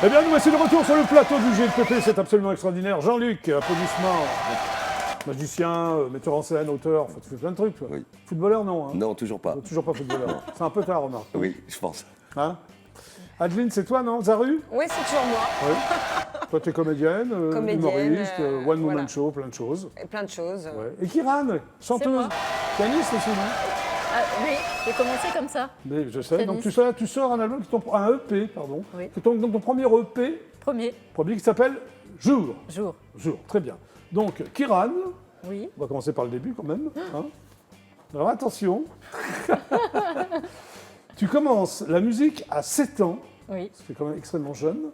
Eh bien, nous voici de retour sur le plateau du GPP, c'est absolument extraordinaire. Jean-Luc, applaudissements. Magicien, metteur en scène, auteur, enfin, tu fais plein de trucs, toi. Oui. Footballeur, non, hein? Non, toujours pas. Toujours pas footballeur. C'est un peu tard, remarque. Oui, je pense. Hein? Adeline, c'est toi, non? Zaru? Oui, c'est toujours moi. Oui. Toi, tu es comédienne, Comédienne, humoriste, one-woman voilà. show, plein de choses. Et plein de choses. Ouais. Et Kiran, chanteuse, moi. pianiste aussi, non? Ah, oui, j'ai commencé comme ça. Mais je sais. Donc Pianiste. tu sors un album, un EP, pardon. Oui. C'est ton premier EP, Premier qui s'appelle Jour. jour. Jour, très bien. Donc, Kiran, Oui. on va commencer par le début quand même. Hein. Alors attention. Tu commences la musique à 7 ans, Oui. c'est quand même extrêmement jeune.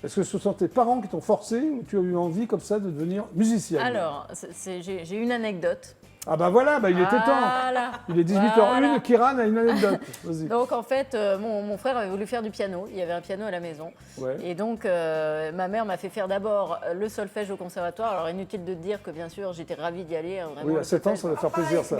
Est-ce que ce sont tes parents qui t'ont forcé ou tu as eu envie comme ça de devenir musicienne? Alors, j'ai une anecdote. Ah bah voilà, bah il était temps. Voilà. Il est 18h01, Voilà. Kiran a une anecdote. Vas-y. Donc en fait, mon frère avait voulu faire du piano. Il y avait un piano à la maison. Ouais. Et donc, ma mère m'a fait faire d'abord le solfège au conservatoire. Alors inutile de dire que bien sûr, j'étais ravie d'y aller. Hein, vraiment, Oui, à le 7 ans, solfège. ça va faire plaisir ça.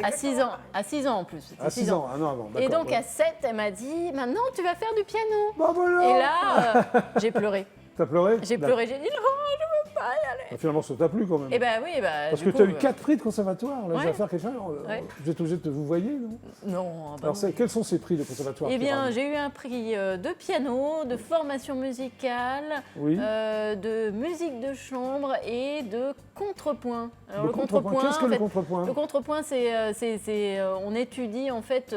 À 6 ans en plus. C'était À 6 ans, un an avant. Et d'accord, donc ouais. à 7, elle m'a dit, maintenant tu vas faire du piano. Bah voilà. Et là, j'ai pleuré. T'as pleuré? J'ai pleuré, j'ai dit non, je veux pas y aller. Bah, finalement, ça t'a plu quand même. Et ben oui, bah, Parce du que coup, tu as eu 4 prix de conservatoire, là, ouais. j'ai affaire à quelqu'un. Ouais. Vous êtes obligé de vous voyez, non? Non, bah Alors, non. quels sont ces prix de conservatoire? Eh bien, Kiran? j'ai eu un prix de piano, de formation musicale, Oui. de musique de chambre et de contrepoint. Alors, Le contrepoint, qu'est-ce que en le fait, contrepoint? le contrepoint, on étudie en fait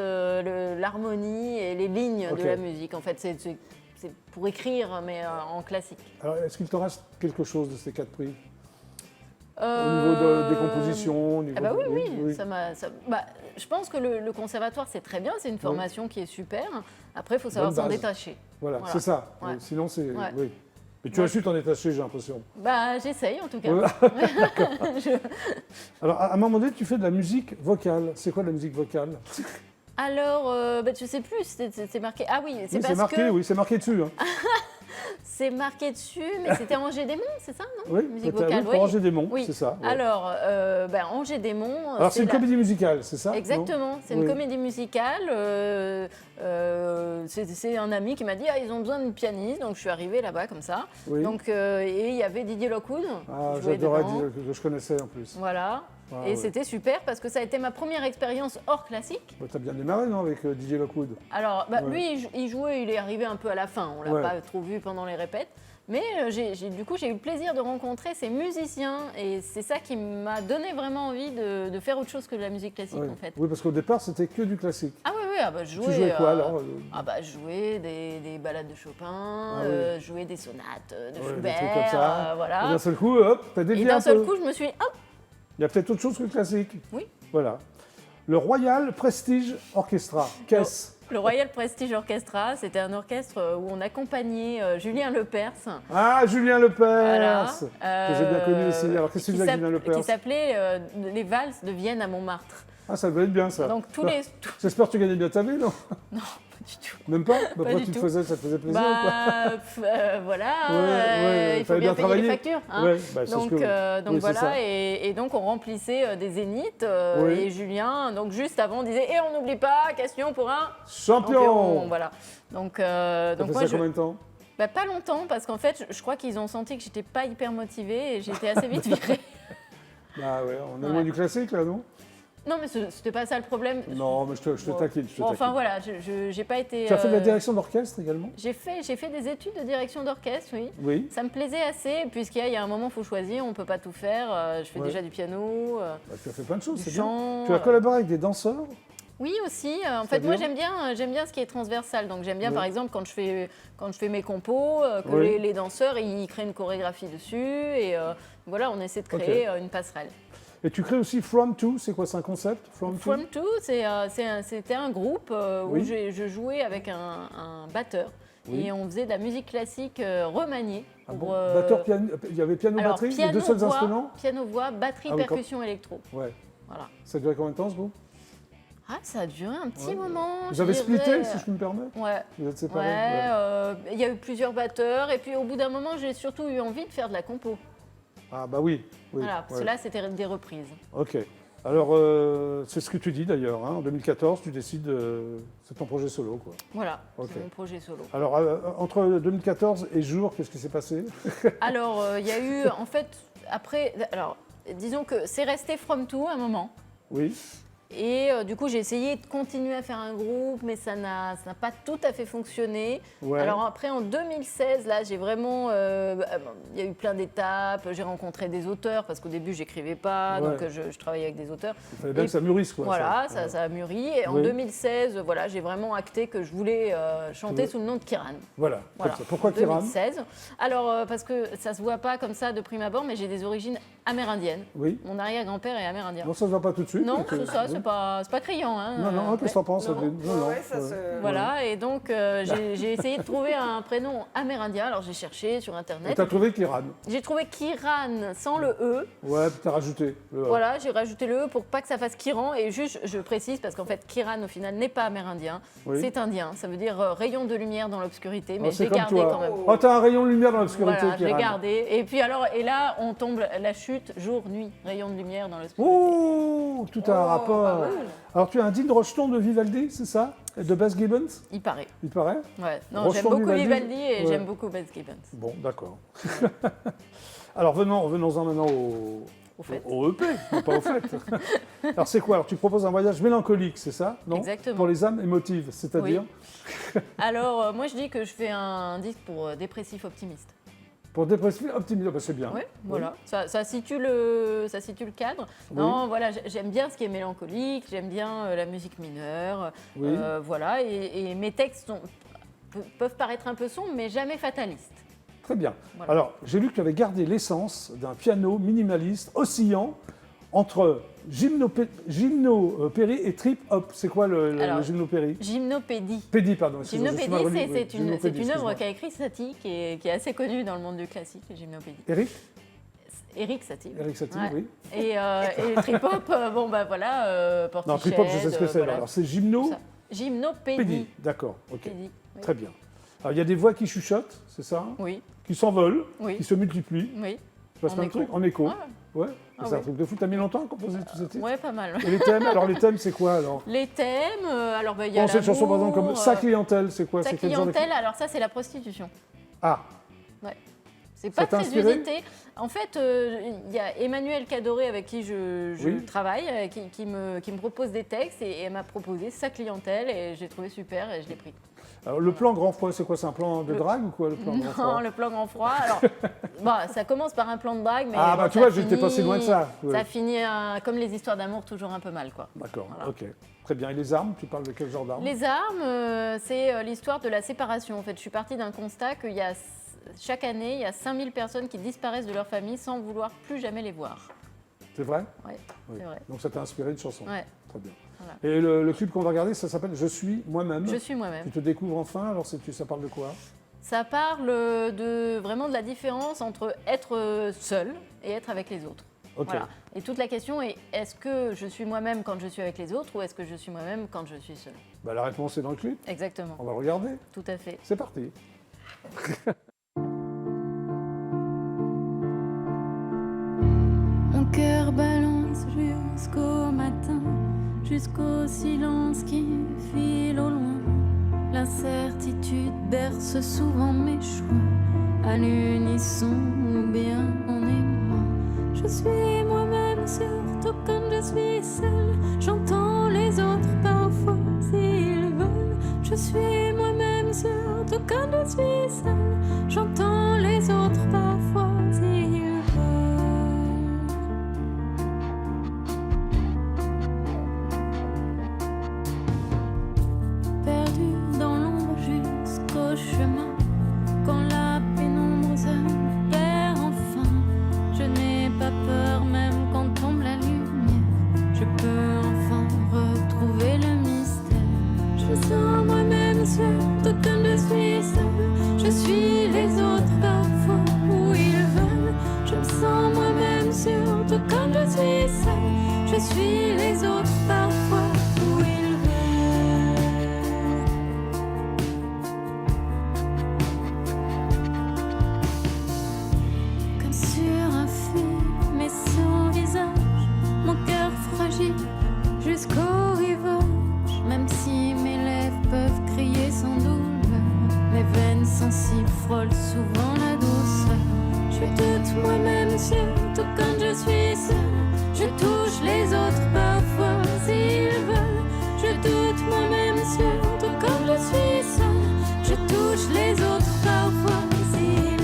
l'harmonie et les lignes Ok. de la musique. En fait, c'est pour écrire, mais en classique. Alors, est-ce qu'il te reste quelque chose de ces 4 prix? Au Euh, niveau des compositions, au niveau Ah bah de- oui, oui. Bah, je pense que le conservatoire, c'est très bien, c'est une formation qui est super. Après, il faut savoir Bonne s'en base. détacher. Voilà, Voilà. c'est ça. Ouais. Oui, sinon, c'est. Ouais. Oui. Mais tu as su t'en détacher, j'ai l'impression. Bah, j'essaye en tout cas. Ouais. Alors, à un moment donné, tu fais de la musique vocale. C'est quoi de la musique vocale? Alors, bah, je sais plus, c'est marqué. Ah oui, c'est Oui, parce c'est marqué, que oui, c'est marqué dessus. Hein. c'est marqué dessus, mais c'était Angers Démon, c'est ça, non? Oui, Musique oui, vocale, pour Angers Démon, oui. c'est ça. ouais. Alors, Angers Démon. Alors, c'est une comédie musicale, c'est ça? non? Exactement, c'est une Oui. comédie musicale. C'est un ami qui m'a dit ils ont besoin d'une pianiste, donc je suis arrivée là-bas comme ça. Oui. Donc, et il y avait Didier Lockwood. Ah, qui jouait j'adorais dedans. dire que je connaissais en plus. Voilà. Ah, et ouais. c'était super parce que ça a été ma première expérience hors classique. Bah, t'as bien démarré, non, avec Didier Lockwood? Alors, bah, Ouais. lui, il jouait, il est arrivé un peu à la fin. On l'a Ouais. pas trop vu pendant les répètes. Mais du coup, j'ai eu le plaisir de rencontrer ces musiciens et c'est ça qui m'a donné vraiment envie de faire autre chose que de la musique classique, Ouais. en fait. Oui, parce qu'au départ, c'était que du classique. Ah oui, oui, je jouais. Tu jouais quoi alors? Ah bah, je jouais des ballades de Chopin, Ah oui. je jouais des sonates de Ouais, des Schubert, trucs comme ça. Et voilà. d'un seul coup, hop, t'as Et dévié d'un un seul peu. coup, je me suis dit, hop, Il y a peut-être autre chose que le classique. Oui. Voilà. Le Royal Prestige Orchestra. Qu'est-ce? le Royal Prestige Orchestra, c'était un orchestre où on accompagnait Julien Lepers. Ah, Julien Lepers, Voilà. que j'ai bien connu aussi. Alors, qu'est-ce que tu faisais avec Julien Lepers? Qui s'appelait Les Valses de Vienne à Montmartre. Ah, ça devait être bien, ça. Donc tous Bah, les... J'espère que tu gagnais bien ta vie, non? Non, pas du tout. Même pas? Bah, pourquoi du tu te tout. faisais, ça te faisait plaisir ou quoi? Voilà, Ouais, il faut fallait bien bien payer travailler. les factures. Hein. Ouais, bah, c'est ce Donc, que- donc oui, c'est voilà, ça. et donc on remplissait des zéniths Oui. et Julien, donc juste avant, disait et on n'oublie pas, question pour un Champion! Voilà. Donc, T'as donc fait moi, ça combien de temps? bah, pas longtemps parce qu'en fait, je crois qu'ils ont senti que j'étais pas hyper motivée et j'ai été assez vite virée. Bah ouais, on est Ouais. loin du classique, là, non? Non, mais c'était pas ça le problème. Non, mais je te Bon. taquine, je te Bon, enfin taquine. voilà, j'ai pas été. Tu as fait de la direction d'orchestre également? J'ai fait des études de direction d'orchestre, oui. Oui. Ça me plaisait assez, puisqu'il y a un moment, il faut choisir, on ne peut pas tout faire. Je fais Ouais. déjà du piano, Bah, tu as fait plein de choses, du c'est bien. chant. Tu as collaboré avec des danseurs? Oui, aussi. En fait, moi, C'est-à-dire j'aime bien ce qui est transversal. Donc, j'aime bien, Oui. par exemple, quand je fais mes compos, que Oui. les danseurs, ils créent une chorégraphie dessus. Et voilà, on essaie de créer une passerelle. Et tu crées aussi From To, c'est quoi, c'est un concept? From To? From Two, c'était un groupe où Oui. je jouais avec un batteur. Oui. Et on faisait de la musique classique remaniée. Ah pour, bon Batteur, piano, il y avait piano, alors, batterie, les piano, deux seuls voix, instruments? Piano, voix, batterie, Ah oui, percussion, électro. Ouais. Voilà. Ça a duré combien de temps ce groupe? Ah, ça a duré un petit Ouais. moment. Vous je avez dirais. splitté, si je peux me permettre? Ouais. Vous êtes séparés? Ouais, il y a eu plusieurs batteurs. Et puis au bout d'un moment, j'ai surtout eu envie de faire de la compo. Ah bah oui. oui Voilà, parce ouais. que là, c'était des reprises. Ok. Alors, c'est ce que tu dis d'ailleurs. Hein. En 2014, tu décides, c'est ton projet solo, quoi. Voilà, Ok. c'est mon projet solo. Alors, entre 2014 et jour, qu'est-ce qui s'est passé? Alors, il y a eu, en fait, après, alors, disons que c'est resté From To un moment. Oui. Et du coup, j'ai essayé de continuer à faire un groupe, mais ça n'a pas tout à fait fonctionné. Ouais. Alors après, en 2016, là, j'ai vraiment... il y a eu plein d'étapes. J'ai rencontré des auteurs, parce qu'au début, j'écrivais pas, Ouais. donc je travaillais avec des auteurs. Il fallait bien Et que ça mûrisse, quoi. Voilà, ça a mûri. Et en Oui. 2016, voilà, j'ai vraiment acté que je voulais chanter Oui. sous le nom de Kiran. Voilà. Voilà. Comme ça. Pourquoi En Kiran? 2016. Alors, parce que ça se voit pas comme ça de prime abord, mais j'ai des origines amérindiennes. Oui. Mon arrière-grand-père est amérindien. Non, ça ne se voit pas tout de suite. Non, donc, c'est ça, oui. c'est pas criant. Hein. Non, non, qu'est-ce que t'en penses? Non. Adeline? Non, non. Ouais, ça se... Voilà, et donc j'ai essayé de trouver un prénom amérindien. Alors j'ai cherché sur Et Internet. t'as trouvé Kiran? J'ai trouvé Kiran sans le E. Ouais, t'as rajouté le A. Voilà, j'ai rajouté le E pour pas que ça fasse Kiran. Et juste, je précise, parce qu'en fait, Kiran, au final, n'est pas amérindien. Oui. C'est indien. Ça veut dire rayon de lumière dans l'obscurité. Mais Oh, je c'est l'ai comme gardé toi. quand même. Oh, t'as un rayon de lumière dans l'obscurité, Voilà, je l'ai Kiran. gardé. Et puis alors, et là, on tombe la chute, jour, nuit, rayon de lumière dans l'obscurité. Oh, tout a un rapport. Alors, tu as un digne rejeton de Vivaldi, c'est ça? Et de Baz Gibbons, Il paraît. il paraît? Ouais. Non, Rocheton j'aime beaucoup Vivaldi. Vivaldi et Ouais. j'aime beaucoup Baz Gibbons. Bon, d'accord. Alors, venons-en maintenant Au fait. au EP, non pas au fait. Alors, c'est quoi? Alors, tu proposes un voyage mélancolique, c'est ça? Non? Exactement. Pour les âmes émotives, c'est-à-dire? Alors, moi, je dis que je fais un disque pour dépressif optimiste. Pour dépressif, optimiste, bah, c'est bien. Oui, voilà. Ça situe le cadre. Non, voilà, j'aime bien ce qui est mélancolique, j'aime bien la musique mineure. Oui. Voilà, et mes textes peuvent paraître un peu sombres, mais jamais fatalistes. Très bien. Voilà. Alors, j'ai lu que tu avais gardé l'essence d'un piano minimaliste oscillant entre gymnopérie et trip-hop. C'est quoi le Alors, gymnopérie? Gymnopédie. Pédie, pardon. excuse-moi, je suis mal Gymnopédie, relu, oui. c'est une Gymnopédie, œuvre excuse-moi. qu'a écrit Satie, qui est assez connue dans le monde du classique, Gymnopédie. Eric Eric Satie. Eric Satie, Ouais. oui. Et trip-hop, bon, bah voilà, Portiched. Non, trip-hop, je sais ce que c'est. voilà, Alors, c'est tout ça. Gymnopédie. Pédie. D'accord, ok. Pédie, oui. Très bien. Alors, il y a des voix qui chuchotent, c'est ça? Oui, Qui s'envolent, Oui. qui se multiplient. oui. Il passe En plein de écho. trucs en écho. Ouais. Ouais. Ah C'est un oui. truc de fou. T'as mis longtemps à composer tous ces titres? Ouais, pas mal. Et les thèmes? Alors, les thèmes, c'est quoi alors? Les thèmes, alors bah, il y a Pense à une chanson, par exemple, comme l'amour, Sa clientèle, c'est quoi? Sa C'est quel genre de- clientèle, alors ça, c'est la prostitution. Ah, C'est Ça pas t'a très inspiré usité. En fait, il y a Emmanuel Cadoré avec qui je Oui. travaille, qui me propose des textes et elle m'a proposé Sa clientèle et j'ai trouvé super et je l'ai pris. alors, le plan grand froid, c'est quoi? C'est un plan de drague ou quoi, le plan grand froid? Non, le plan grand froid. Alors, bah, ça commence par un plan de drague, mais Ah, bah, bon, tu ça vois, j'étais pas si loin de ça. Ouais. Ça finit comme les histoires d'amour, toujours un peu mal, quoi. D'accord, Voilà. ok. Très bien. Et les armes, tu parles de quel genre d'armes? Les armes, c'est l'histoire de la séparation. En fait, je suis partie d'un constat qu'il y a chaque année, il y a 5000 personnes qui disparaissent de leur famille sans vouloir plus jamais les voir. C'est vrai? Ouais, Oui. c'est vrai. Donc ça t'a inspiré une chanson. Ouais. Très bien. Voilà. Et le clip qu'on va regarder, ça s'appelle Je suis moi-même. Je suis moi-même. Tu te découvres enfin, alors ça parle de quoi? Ça parle vraiment de la différence entre être seul et être avec les autres. Ok. Voilà. Et toute la question est, est-ce que je suis moi-même quand je suis avec les autres ou est-ce que je suis moi-même quand je suis seule? Bah, la réponse est dans le clip. Exactement, On va le regarder. tout à fait. C'est parti. Mon cœur balance jusqu'au matin, jusqu'au silence qui file au loin. L'incertitude berce souvent mes choix, à l'unisson ou bien en émoi. Je suis moi-même surtout quand je suis seule. J'entends les autres parfois s'ils veulent. Je suis moi-même surtout quand je suis seule. J'entends les autres parfois s'ils veulent. Perdu dans l'ombre jusqu'au chemin, quand la pénombre se perd enfin. Je n'ai pas peur même quand tombe la lumière. Je peux enfin retrouver le mystère. Je me sens moi-même surtout quand je suis seule. Je suis les autres parfois où ils veulent. Je me sens moi-même surtout quand je suis seule. Je suis les autres parfois où ils veulent. Comme sur un fil, mais sans visage, mon cœur fragile ainsi frôle souvent la douceur. Je suis toute moi-même, surtout quand je suis seule. Je touche les autres parfois s'ils veulent. Je doute moi-même, surtout quand je suis seule. Je touche les autres parfois s'ils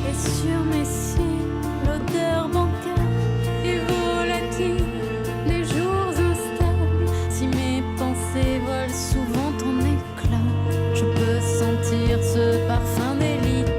Et sur mes cils, l'odeur bancaire et volatile, les jours instables. Si mes pensées volent souvent en éclats, je peux sentir ce parfum délicat.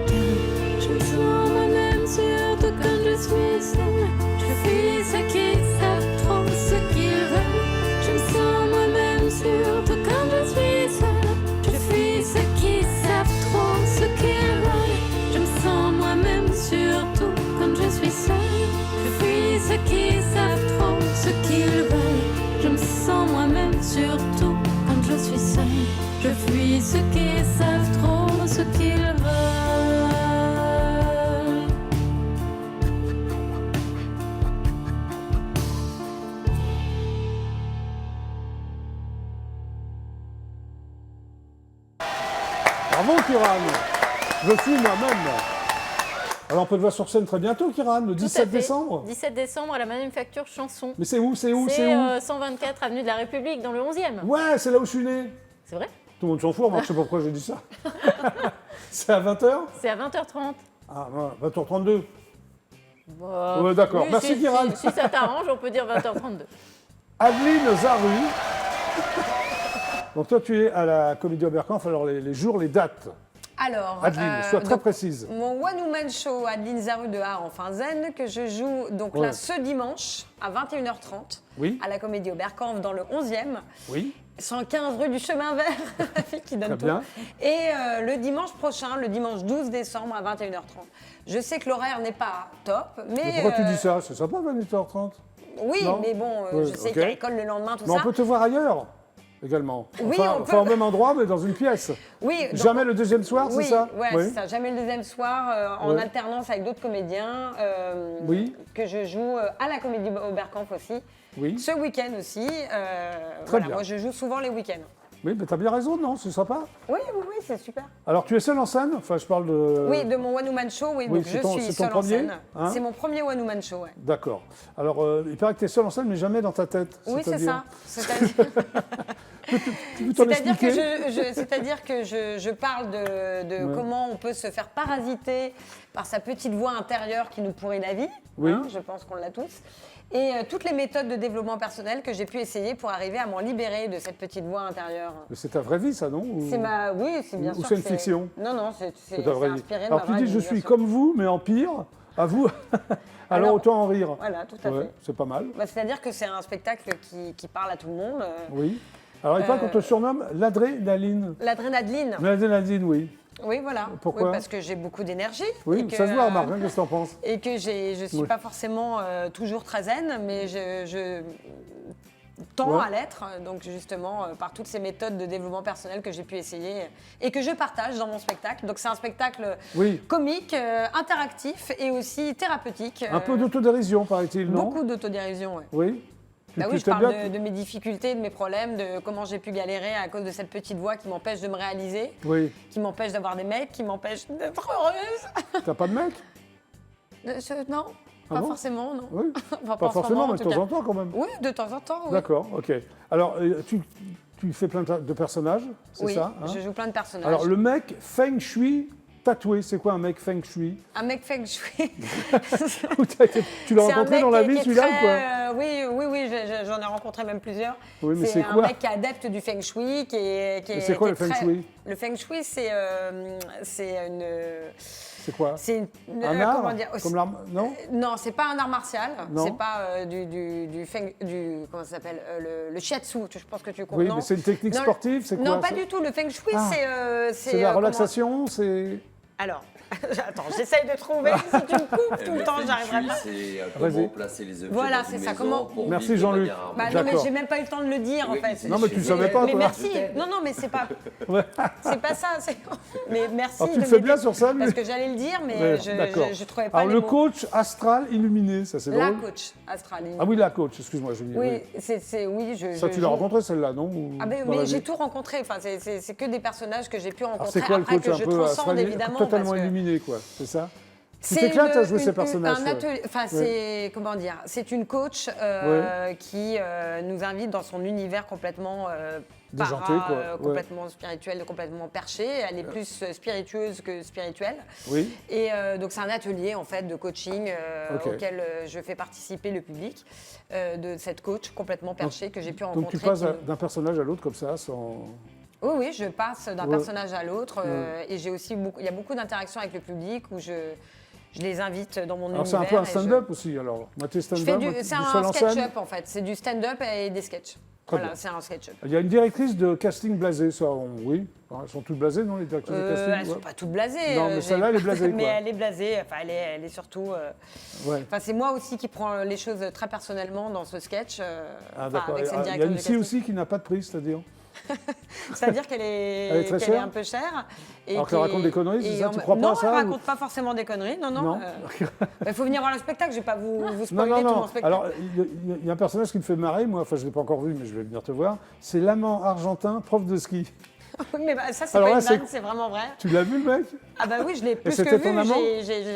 Je me sens moi-même, surtout quand je suis seule. Je fuis ceux qui savent trop ce qu'ils veulent. Je me sens moi-même, surtout quand je suis seule. Je fuis ceux qui savent trop ce qu'ils veulent. Je me sens moi-même, surtout quand je suis seule. Je fuis ceux qui savent trop ce qu'ils veulent. Je me sens moi-même, surtout quand je suis seule. Je fuis ceux qui savent trop ce qu'ils veulent. Bravo, Kiran. Je suis moi-même. Alors, on peut te voir sur scène très bientôt, Kiran, le Tout à 17 fait. décembre. 17 décembre à la Manufacture Chanson. Mais c'est où? C'est où? C'est C'est où? 124 avenue de la République, dans le 11e. Ouais, c'est là où je suis né. C'est vrai? Tout le monde s'en fout, moi, je sais pas pourquoi j'ai dit ça. C'est à 20h? C'est à 20h30. Ah, 20h32. Bah, Ouais, d'accord. Merci, si, Kiran. Si ça t'arrange, on peut dire 20h32. Adeline Zaru. Donc toi, tu es à la Comédie Oberkampf, alors les jours, les dates. Alors, Adeline, sois très donc, précise. mon One Woman Show Adeline Zaru de Art en fin zen, que je joue donc Ouais. là ce dimanche à 21h30 Oui, à la Comédie Oberkampf dans le 11e, oui, 115 rue du Chemin Vert, la fille qui donne très tout. bien. Et le dimanche prochain, le dimanche 12 décembre à 21h30. Je sais que l'horaire n'est pas top, mais... Mais pourquoi tu dis ça? C'est sympa, 20h30. Oui, Non mais bon, Ouais, je sais ok. qu'il y a l'école le lendemain, tout Mais on ça. peut te voir ailleurs, également. Oui, enfin, on peut. enfin, au même endroit, mais dans une pièce. Oui, donc- Jamais le deuxième soir, oui, c'est ça? ouais, Oui. c'est ça. Jamais le deuxième soir, en Ouais. alternance avec d'autres comédiens, Oui. que je joue à la Comédie Oberkampf aussi. Oui, Ce week-end aussi. Très bien. Moi, je joue souvent les week-ends. oui, mais t'as bien raison, non? C'est sympa. Oui, oui, oui, c'est super. Alors, tu es seule en scène? Enfin, je parle de... Oui, de mon One Woman Show, oui, oui, donc c'est je ton- suis c'est ton seule en premier, scène. hein C'est mon premier One Woman Show, ouais. D'accord. Alors, il paraît que tu es seule en scène, mais jamais dans ta tête. Oui, c'est C'est-à-dire- ça. C'est-à-dire Tu peux t'en c'est-à-dire que, expliquer? c'est-à-dire que je parle de Ouais. comment on peut se faire parasiter par sa petite voix intérieure qui nous pourrit la vie. Oui. Je pense qu'on l'a tous. Et toutes les méthodes de développement personnel que j'ai pu essayer pour arriver à m'en libérer de cette petite voix intérieure. Mais c'est ta vraie vie, ça, non? Ou- C'est ma... Oui, c'est bien Ou sûr. c'est une que fiction? Non, non, c'est C'est ta vraie vie. inspiré de Alors, ma tu vraie dis, vie, je bien suis sûr. comme vous, mais en pire. À vous. Alors, Alors, autant en rire. Voilà, tout à Ouais, fait. c'est pas mal. Bah, c'est-à-dire que c'est un spectacle qui parle à tout le monde. Oui. Alors, il paraît qu'on te surnomme l'adrénaline. L'adrénaline. L'adrénaline, oui. Oui, voilà. Pourquoi? Oui, parce que j'ai beaucoup d'énergie. Oui, et que, ça se voit, Marc, hein, qu'est-ce que t'en penses? Et que je ne suis Oui. pas forcément toujours très zen, mais je tends Ouais. à l'être, donc justement, par toutes ces méthodes de développement personnel que j'ai pu essayer et que je partage dans mon spectacle. Donc c'est un spectacle Oui. comique, interactif et aussi thérapeutique. Un peu d'autodérision, paraît-il, non? Beaucoup d'autodérision, ouais. Oui. Bah oui, je t'aimes parle bien- de mes difficultés, de mes problèmes, de comment j'ai pu galérer à cause de cette petite voix qui m'empêche de me réaliser, Oui. qui m'empêche d'avoir des mecs, qui m'empêche d'être heureuse. T'as pas de mec? Non, Ah pas bon forcément, non. Oui. Enfin, Pas en ce forcément, moment, mais de en tout temps cas. en temps, quand même. Oui, de temps en temps, oui. D'accord, ok. Alors, tu fais plein de personnages, c'est Oui, ça hein? je joue plein de personnages. Alors, le mec Feng Shui tatoué, c'est quoi un mec Feng Shui? Un mec Feng Shui. Tu l'as C'est un rencontré mec dans la qui est vie, celui-là, ou quoi? Oui, j'en ai rencontré même plusieurs. Oui, mais c'est un quoi? mec qui est adepte du Feng Shui, qui est. Mais c'est quoi qui le est Feng très- Shui? Le Feng Shui, c'est une. C'est quoi? C'est Un art? comment dire Comme l'arme? Non? Non, c'est pas un art martial. Non. C'est pas du feng, comment ça s'appelle le shiatsu. Je pense que tu comprends. Oui, non. mais c'est une technique Non, sportive, c'est quoi? Non, pas c'est- du tout. Le feng shui, Ah. c'est. C'est la comment- relaxation, c'est... Alors, attends, j'essaye de trouver. Si tu me coupes tout le temps, j'arriverai pas. C'est Vas-y. comment placer les objets Voilà, dans c'est une ça, maison comment- pour Merci, vivre de Jean-Luc. manière Bah harmonieuse. non, mais D'accord. j'ai même pas eu le temps de le dire en Oui, fait. Non, mais tu savais pas, Mais toi. merci. Non, non, mais c'est pas. Ouais. C'est pas ça. Mais merci. Alors, tu de le fais m'aider. bien sur ça, Parce mais... que j'allais le dire, mais Ouais, je d'accord. je trouvais pas Alors, les le mots. coach astral illuminé, ça c'est La drôle. coach astraline. Ah oui, la coach, excuse-moi, je dis. Oui, oui, Ça, tu l'as rencontrée, celle-là, non? Ou Ah ben, dans la mais j'ai vie? tout rencontré. Enfin, c'est que des personnages que j'ai pu Alors, rencontrer c'est quoi le après coach que un je peu transcende astral, évidemment. totalement parce que illuminé, quoi, c'est ça? Tu c'est t'éclates à jouer une- ces personnages. un ouais. atelier, enfin, c'est comment dire, c'est une coach qui nous invite dans son univers complètement Déjanté, quoi. Ouais. complètement spirituel, complètement perché. Elle est plus spiritueuse que spirituelle. Oui. Et donc c'est un atelier en fait de coaching Ok. auquel je fais participer le public de cette coach complètement perchée que j'ai pu rencontrer. Donc tu passes qui me- d'un personnage à l'autre comme ça, sans... Oui, oui, je passe d'un Ouais. personnage à l'autre et j'ai aussi il y a beaucoup d'interactions avec le public où je les invite dans mon Alors univers. c'est un peu un et stand-up aussi, alors. Moitié je stand-up, fais moitié c'est du un seul en scène. sketch-up en fait, c'est du stand-up et des sketchs. Très Voilà, bien. c'est un sketch-up. Il y a une directrice de casting blasée, ça, oui. Elles sont toutes blasées, non, les directrices de casting? Elles ne sont Ouais. pas toutes blasées. Non, mais celle-là, elle est blasée, Mais quoi. elle est blasée, enfin, elle est surtout... Ouais. Enfin, c'est moi aussi qui prends les choses très personnellement dans ce sketch. Ah, enfin, d'accord. avec Il cette y a directrice une de scie casting. aussi qui n'a pas de prix, c'est-à-dire? C'est-à-dire qu'elle Elle est est, très qu'elle est chère un peu chère. Et Alors qu'elle raconte des conneries, c'est ça? Tu crois pas non, à ça, elle ou- raconte pas forcément des conneries. Non, non. Non. Il faut venir voir le spectacle, je vais pas vous Non, spoiler non, tout non. mon spectacle. Alors, il y a un personnage qui me fait marrer, moi, enfin, je ne l'ai pas encore vu, mais je vais venir te voir. C'est l'amant argentin, prof de ski. Oui, mais ça, c'est Alors pas là, une c'est- vanne, c'est vraiment vrai. Tu l'as vu, le mec? Ah bah oui, je l'ai plus que c'était vu. ton amant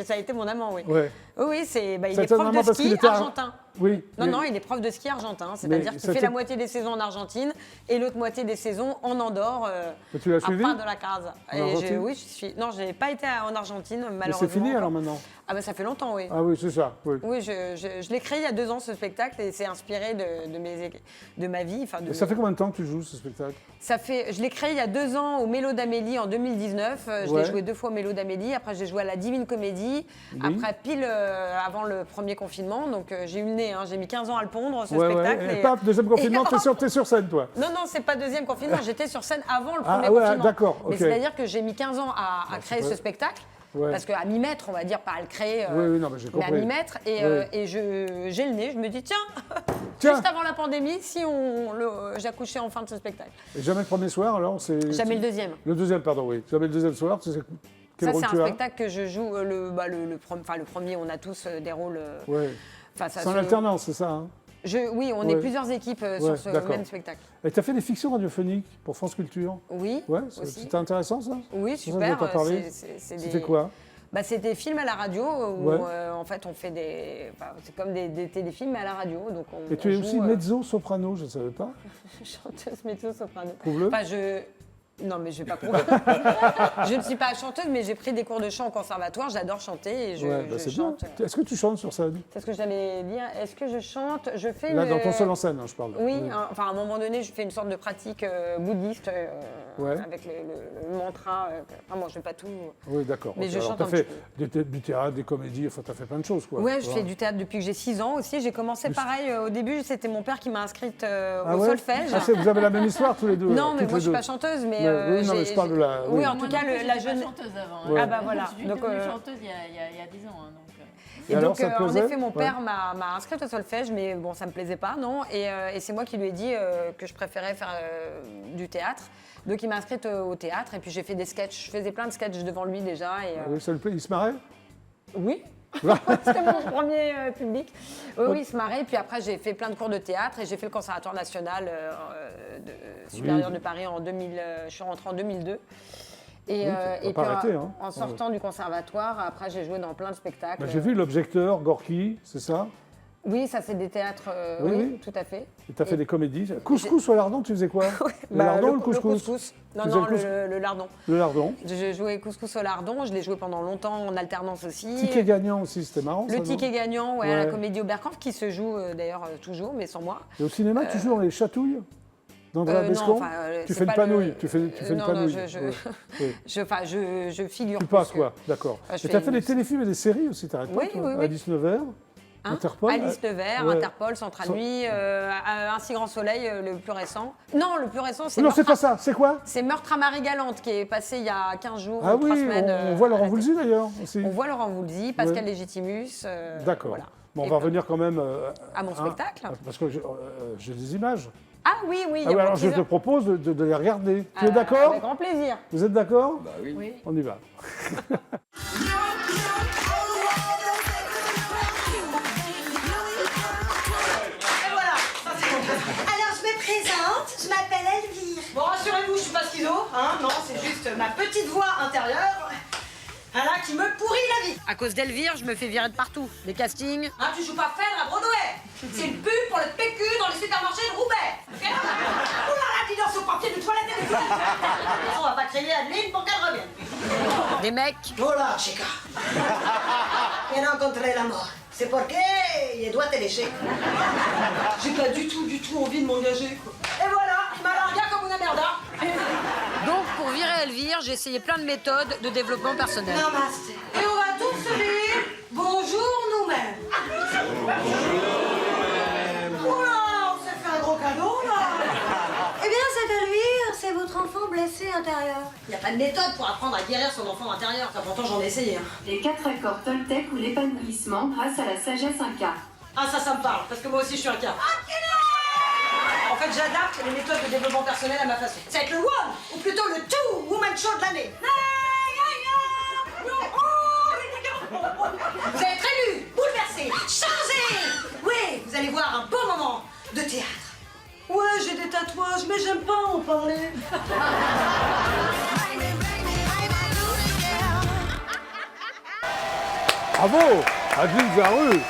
Ça a été mon amant, oui. Ouais. Oui, il Ça a est été un prof amant de parce qu'il ski était argentin. Oui. Non, mais- non, il est prof de ski argentin, c'est-à-dire qu'il fait c'était- la moitié des saisons en Argentine et l'autre moitié des saisons en Andorre, Et tu l'as à suivi part de la case. En Argentine Oui, je suis. Non, je n'ai pas été en Argentine, malheureusement. Mais c'est fini encore. alors maintenant? Ah bah ça fait longtemps, oui. Ah oui, c'est ça. Oui. Oui, je l'ai créé il y a 2 ans ce spectacle et c'est inspiré de ma vie. Enfin, Et ça fait combien de temps que tu joues ce spectacle? je l'ai créé il y a 2 ans au Mélo d'Amélie en 2019. Je Ouais. l'ai joué 2 fois au Mélo d'Amélie. Après, j'ai joué à la Divine Comédie. Oui. Après, pile avant le premier confinement. Donc, j'ai eu le nez. Hein. J'ai mis 15 ans à le pondre, ce Ouais, spectacle. ouais. Et paf, deuxième confinement, et- t'es sur scène, toi. Non, non, c'est pas deuxième confinement. J'étais sur scène avant le Ah, premier ouais, confinement. d'accord, Mais ok. c'est-à-dire que j'ai mis 15 ans à créer vrai. ce spectacle. Ouais. Parce qu'à m'y mettre, on va dire, pas à le créer, Oui, oui, non, mais j'ai mais à compris. m'y mettre. Ouais. Et j'ai le nez. Je me dis, tiens, Tiens. juste avant la pandémie, si j'accouchais enfin de ce spectacle. Et jamais le premier soir, alors? Jamais le deuxième. Le deuxième, pardon, oui. Jamais le deuxième soir, tu sais quel Ça, rôle c'est tu un as? spectacle que je joue. Le premier, on a tous des rôles. Ouais. Enfin, ça C'est en se- alternance, c'est ça, hein? Oui, on Ouais. est plusieurs équipes sur ce d'accord. même spectacle. Et tu as fait des fictions radiophoniques pour France Culture? Oui. Ouais, aussi. c'était intéressant, ça? Oui, Ça, je n'avais super. pas parlé. C'était quoi? Bah, c'est des films à la radio où Ouais. en fait on fait c'est comme des téléfilms mais à la radio. Donc Et tu es aussi mezzo-soprano, je ne savais pas. chanteuse mezzo-soprano. Prouve-le. Enfin, non, mais je vais pas prouver. Je ne suis pas chanteuse, mais j'ai pris des cours de chant au conservatoire. J'adore chanter et je C'est bien. chante. Est-ce que tu chantes sur scène? C'est ce que j'allais dire. Est-ce que je chante? Je fais Là, dans ton seul en scène, hein, je parle. Oui, enfin à un moment donné, je fais une sorte de pratique bouddhiste Ouais. avec le mantra. Enfin, bon, je ne vais pas tout. Oui, d'accord. Mais Ok. je Alors, chante t'as un fait petit du théâtre, des comédies, enfin, tu as fait plein de choses, quoi. Ouais, je Voilà. fais du théâtre depuis que j'ai 6 ans aussi. J'ai commencé pareil. Au début, c'était mon père qui m'a inscrite Ah au ouais solfège. Ah, vous avez la même histoire tous les deux? Non, mais toutes moi les je suis deux. pas chanteuse, mais Oui, non, mais je parle de la. Oui, en Moi tout cas, non plus, la j'étais jeune. pas chanteuse avant. Ouais. Ah bah voilà. Je suis Donc, devenue chanteuse il y a 10 ans. Hein, donc, Et Et alors, donc, ça te en plaisait? effet, mon Ouais. père m'a inscrite au solfège, mais bon, ça me plaisait pas, non. Et c'est moi qui lui ai dit que je préférais faire du théâtre. Donc, il m'a inscrite au théâtre, et puis j'ai fait des sketchs. Je faisais plein de sketchs devant lui déjà. Et, Oui, ça le plaît, il se marrait? oui. C'était mon premier public. Oui, il se marrait. Puis après, j'ai fait plein de cours de théâtre et j'ai fait le Conservatoire national supérieur de Paris en 2000. Je suis rentrée en 2002. Et, Oui, t'as et pas puis arrêté, hein. en sortant du conservatoire, après j'ai joué dans plein de spectacles. Bah, j'ai vu l'objecteur, Gorky, c'est ça? Oui, ça c'est des théâtres, Oui, oui, oui. tout à fait. Et tu as fait des comédies. Couscous au lardon, tu faisais quoi? Le lardon ou le couscous? Non, Tu faisais non, le couscous le lardon. Le lardon. Je jouais couscous au lardon, je l'ai joué pendant longtemps en alternance aussi. Ticket gagnant aussi, c'était marrant. Le ça, non? ticket gagnant, ouais, à la Ouais. Comédie Oberkampf, qui se joue d'ailleurs toujours, mais sans moi. Et au cinéma, tu joues dans les chatouilles d'Andrea Non, Bescon? enfin, Tu c'est fais une pas panouille. le- Tu fais une non, panouille. non, je- Ouais. Oui. je figure. Tu passes, plus que- quoi. D'accord. Ah, je Et tu as fais fait des une- téléfilms et des séries aussi, t'arrêtes pas, Oui, toi, oui, à oui. 19h. Interpol, Alice Nevers, ouais. Interpol, Centrale Nuit, Un si grand soleil, le plus récent. Non, le plus récent, c'est Non, Meurtre c'est pas ça. C'est quoi? C'est Meurtre à Marie-Galante qui est passé il y a 15 jours, Ah 3 oui, semaines. on voit à Laurent la Voulzy d'ailleurs aussi. On voit Laurent Voulzy, Pascal Ouais. Légitimus. D'accord. Voilà. Bon, on Et va ben, revenir quand même à mon spectacle. Parce que j'ai des images. Ah oui, oui. il y Ah a oui, mon alors je teaser. te propose de les regarder. Tu es Ah, d'accord? Avec grand plaisir. Vous êtes d'accord? Bah oui. Oui. On y va. Et voilà, ça c'est bon. Alors je me présente, je m'appelle Elvire. Bon, rassurez-vous, je suis pas schizo, hein, non, c'est juste ma petite voix intérieure, voilà, qui me pourrit la vie. À cause d'Elvire, je me fais virer de partout. Les castings. Hein, tu joues pas Phèdre à Broadway. C'est une pub pour le PQ dans les supermarchés de Roubaix. Ok. Oulala, dis donc, ce papier de toilette et de on va pas crier Adeline pour qu'elle revienne. Des mecs. Voilà, chica. Il a rencontré la mort. C'est parce qu'il doit te lécher. J'ai pas du tout envie de m'engager, quoi. Et voilà, il m'a largué comme une merda. Donc, pour virer Elvire, j'ai essayé plein de méthodes de développement personnel. Namaste. Et on va tous se dire bonjour nous-mêmes. Oula, on s'est fait un gros cadeau, là. Eh bien, c'est Elvire, c'est votre enfant blessé intérieur. Il n'y a pas de méthode pour apprendre à guérir son enfant intérieur. Ça, pourtant, j'en ai essayé. Hein. Les 4 accords Toltec ou l'épanouissement grâce à la sagesse Inca. Ah, ça me parle, parce que moi aussi, je suis un cas. En fait, j'adapte les méthodes de développement personnel à ma façon. Ça va être le one, ou plutôt le two woman show de l'année. Vous allez être ému, bouleversé, changé. Oui, vous allez voir un beau moment de théâtre. Ouais, j'ai des tatouages, mais j'aime pas en parler. Bravo, Adeline Zaru.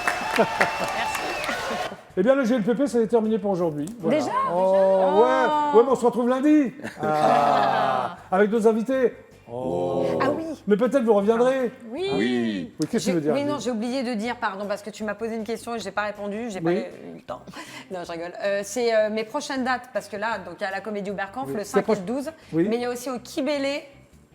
Eh bien, le GLPP, ça est terminé pour aujourd'hui. Voilà. Déjà Oh, ouais, mais on se retrouve lundi. Avec nos invités. Ah oui. Mais peut-être vous reviendrez. Oui. Oui. Oui, qu'est-ce que tu veux dire? Oui, non, j'ai oublié de dire, pardon, parce que tu m'as posé une question et je n'ai pas répondu, j'ai Oui. pas eu le temps. Non, je rigole. C'est mes prochaines dates, parce que là, donc il y a la Comédie Oberkampf le 5 et le 12, Oui. mais il y a aussi au Kibélé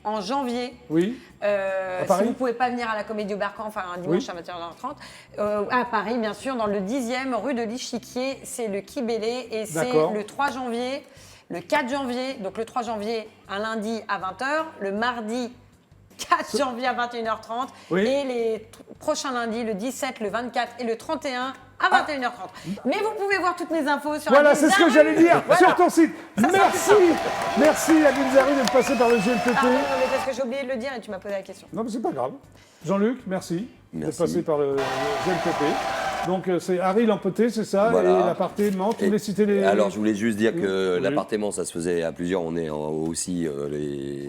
en janvier. Oui. À Si Paris vous ne pouvez pas venir à la Comédie Oberkampf, un dimanche Oui. à 21h30, à Paris, bien sûr, dans le 10e rue de l'Ichiquier, c'est le Kibélé et c'est D'accord. le 3 janvier, le 4 janvier, donc le 3 janvier, un lundi à 20h, le mardi 4 janvier à 21h30 Oui. et les prochains lundis, le 17, le 24 et le 31 à 21h30. Mais vous pouvez voir toutes mes infos sur Voilà, Adeline c'est ce que Zaru. j'allais dire Voilà. sur ton site. Merci. Merci, Adeline Zaru, d'être passée par le GLPP. Pardon, mais parce que j'ai oublié de le dire et tu m'as posé la question. Non, mais c'est pas grave. Jean-Luc, merci d'être Merci. passé par le GLPP. Donc, c'est Harry Lampeté, c'est ça? Voilà. Et l'appartement, tu voulais citer les... Alors, je voulais juste dire que Oui. l'appartement, ça se faisait à plusieurs. On est aussi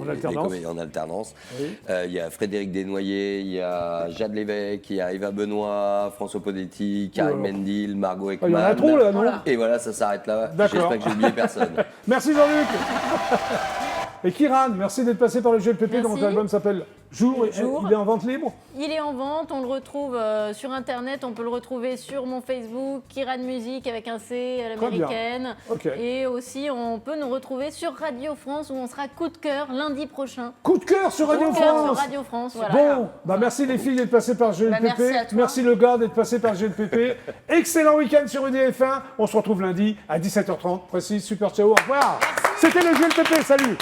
En alternance. en alternance. Oui. Il y a Frédéric Desnoyers, il y a Jade Lévesque, il y a Eva Benoît, François Podetti, Karim Voilà. Mendil, Margot Ah, il y en a Ekman. trop, là, non? Voilà. Et voilà, ça s'arrête là. D'accord. J'espère que j'ai oublié personne. Merci Jean-Luc. Et Kiran, merci d'être passé par le GLPP. Merci. Donc l'album s'appelle Jour. Jour. Il est en vente libre. Il est en vente, on le retrouve sur internet, on peut le retrouver sur mon Facebook, Kiran Music avec un C à Très bien. l'américaine. Ok. Et aussi, on peut nous retrouver sur Radio France où on sera coup de cœur lundi prochain. Coup de cœur sur Radio Coup de cœur sur France. Radio France, voilà. Bon, bah merci les filles d'être passées par GLPP. merci à toi. Merci le gars d'être passé par GLPP. Excellent week-end sur UDF1. On se retrouve lundi à 17h30. Précis, super ciao, au revoir. C'était le GLPP, salut.